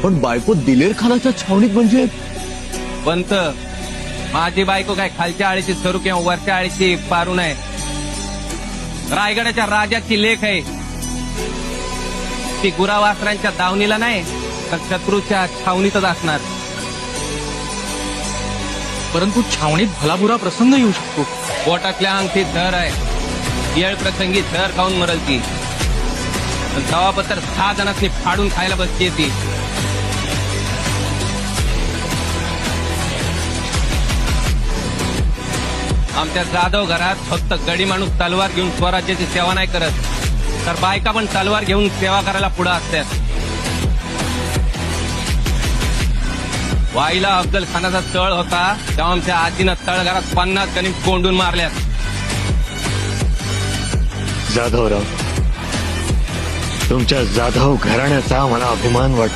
पण बायको दिलेर खानाच्या छावणीत म्हणजे पंत, माझी बायको काय खालच्या आळीची सरू किंवा वरच्या आळीची पारू नाही. रायगडाच्या राजाची लेख आहे. ती गुरावासरांच्या दावणीला नाही तर शत्रूच्या छावणीतच असणार. परंतु छावणीत भलाबुरा प्रसंग येऊ शकतो. पोटातल्या अंगठीत धर आहे. येळ प्रसंगी धर खाऊन मरल ती. तवापत्तर 6 जणांनी फाडून खायला बसते ती. आमच्या जाधव घरात फक्त गडी माणूस तलवार घेऊन स्वराज्याची सेवा नाही करत, तर बायका पण तलवार घेऊन सेवा करायला पुढे असतात. वाईला अफजल खानाचा तळ होता तेव्हा आमच्या आजीनं तळघरात 50 गणी कोंडून मारल्यात. जाधवराव, तुमच्या जाधव घराण्याचा मला अभिमान वाटतो.